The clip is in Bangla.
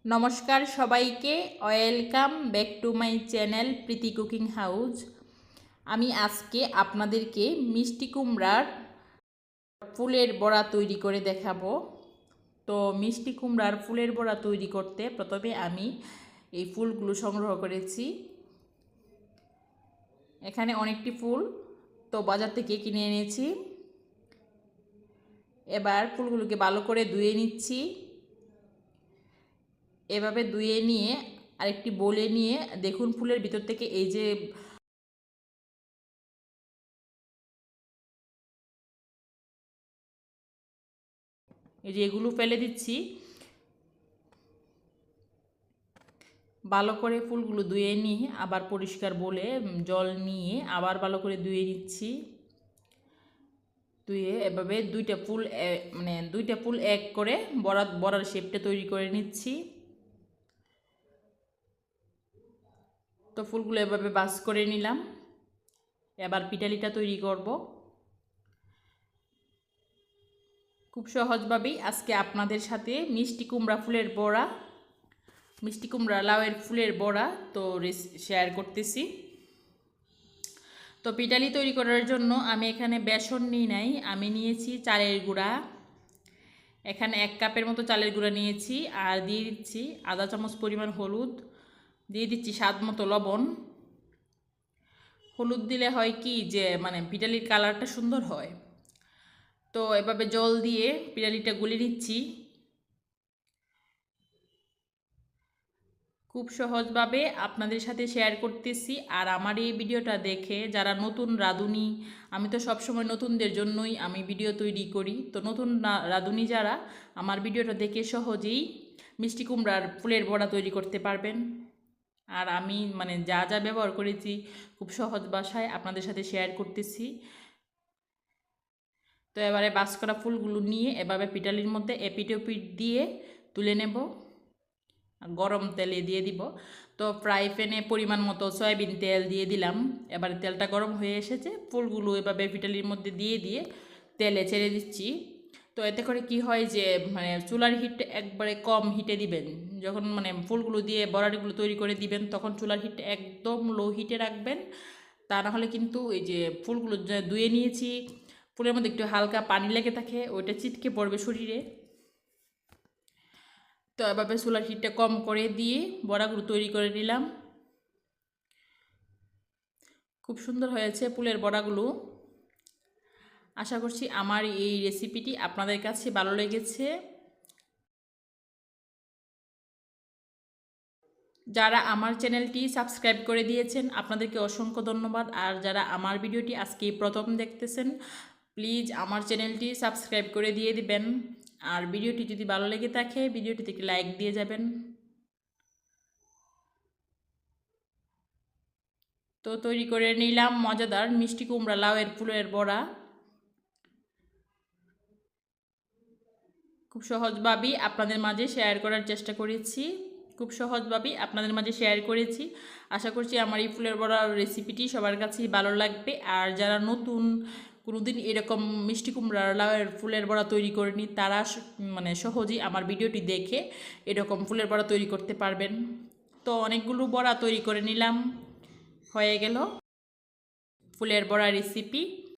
নমস্কার সবাইকে, welcome back to my channel Preeti cooking house. আমি আজকে আপনাদেরকে মিষ্টি কুমড়ার ফুলের বড়া তৈরি করে দেখাবো। তো মিষ্টি কুমড়ার ফুলের বড়া তৈরি করতে প্রথমে আমি এই ফুলগুলো সংগ্রহ করেছি। এখানে অনেকটি ফুল তো বাজার থেকে কিনে এনেছি। এবার ফুলগুলোকে ভালো করে ধুয়ে নিচ্ছি। এভাবে ধুয়ে নিয়ে আরেকটি বোলে নিয়ে দেখুন ফুলের ভিতর থেকে এই যে এগুলো ফেলে দিচ্ছি। ভালো করে ফুলগুলো ধুয়ে নিয়ে আবার পরিষ্কার বলে জল নিয়ে আবার ভালো করে ধুয়ে নিচ্ছি। ধুয়ে এভাবে দুইটা ফুল এক করে বড়ার শেপটা তৈরি করে নিচ্ছি। তো ফুলগুলো এভাবে বাস করে নিলাম। এবার পিঠালিটা তৈরি করব। খুব সহজভাবেই আজকে আপনাদের সাথে মিষ্টি কুমড়া ফুলের বড়া, মিষ্টি কুমড়া লাউয়ের ফুলের বড়া তো শেয়ার করতেছি। তো পিঠালি তৈরি করার জন্য আমি এখানে বেসন নিই নাই, আমি নিয়েছি চালের গুঁড়া। এখানে 1 কাপের মতো চালের গুঁড়া নিয়েছি। আর দিয়ে দিচ্ছি আধা চামচ পরিমাণ হলুদ, দিয়ে দিচ্ছি স্বাদ মতো লবণ। হলুদ দিলে হয় কি যে পিঠালির কালারটা সুন্দর হয়। তো এভাবে জল দিয়ে পিঠালিটা গুলে নিচ্ছি। খুব সহজভাবে আপনাদের সাথে শেয়ার করতেছি। আর আমার এই ভিডিওটা দেখে যারা নতুন রাঁধুনি, আমি তো সবসময় নতুনদের জন্যই আমি ভিডিও তৈরি করি, তো নতুন রাঁধুনি যারা আমার ভিডিওটা দেখে সহজেই মিষ্টি কুমড়ার ফুলের বড়া তৈরি করতে পারবেন। আর আমি যা যা ব্যবহার করেছি খুব সহজ ভাষায় আপনাদের সাথে শেয়ার করতেছি। তো এবারে বাস করা ফুলগুলো নিয়ে এভাবে পিঠালির মধ্যে এপিট ওপিট দিয়ে তুলে নেব। গরম তেলে দিয়ে দিব। তো ফ্রাই প্যানে পরিমাণ মতো সয়াবিন তেল দিয়ে দিলাম। এবার তেলটা গরম হয়ে এসেছে, ফুলগুলো এভাবে পিঠালির মধ্যে দিয়ে দিয়ে তেলে ছেড়ে দিচ্ছি। তো এতে করে কি হয় যে চুলার হিট একবারে কম হিটে দিবেন। যখন ফুলগুলো দিয়ে বড়াগুলো তৈরি করে দিবেন তখন চুলার হিট একদম লো হিটে রাখবেন। তা না হলে কিন্তু এই যে ফুলগুলো ধুয়ে নিয়েছি, ফুলের মধ্যে একটু হালকা পানি লেগে থাকে, ওইটা ছিটকে পড়বে শরীরে। তো এভাবে চুলার হিটটা কম করে দিয়ে বড়াগুলো তৈরি করে নিলাম। খুব সুন্দর হয়েছে ফুলের বড়াগুলো। আশা করছি আমার এই রেসিপিটি আপনাদের কাছে ভালো লেগেছে। যারা আমার চ্যানেলটি সাবস্ক্রাইব করে দিয়েছেন আপনাদেরকে অসংখ্য ধন্যবাদ। আর যারা আমার ভিডিওটি আজকে প্রথম দেখতেছেন, প্লিজ আমার চ্যানেলটি সাবস্ক্রাইব করে দিয়ে দিবেন। আর ভিডিওটি যদি ভালো লেগে থাকে ভিডিওটিতে একটি লাইক দিয়ে যাবেন। তো তৈরি করে নিলাম মজাদার মিষ্টি কুমড়া লাউয়ের ফুলের বড়া। খুব সহজভাবেই আপনাদের মাঝে শেয়ার করার চেষ্টা করেছি। আশা করছি আমার এই ফুলের বড়ার রেসিপিটি সবার কাছেই ভালো লাগবে। আর যারা নতুন, কোনোদিন এরকম মিষ্টি কুমড়ার লাউয়ের ফুলের বড়া তৈরি করেনি, তারা সহজেই আমার ভিডিওটি দেখে এরকম ফুলের বড়া তৈরি করতে পারবেন। তো অনেকগুলো বড়া তৈরি করে নিলাম, হয়ে গেল ফুলের বড়া রেসিপি।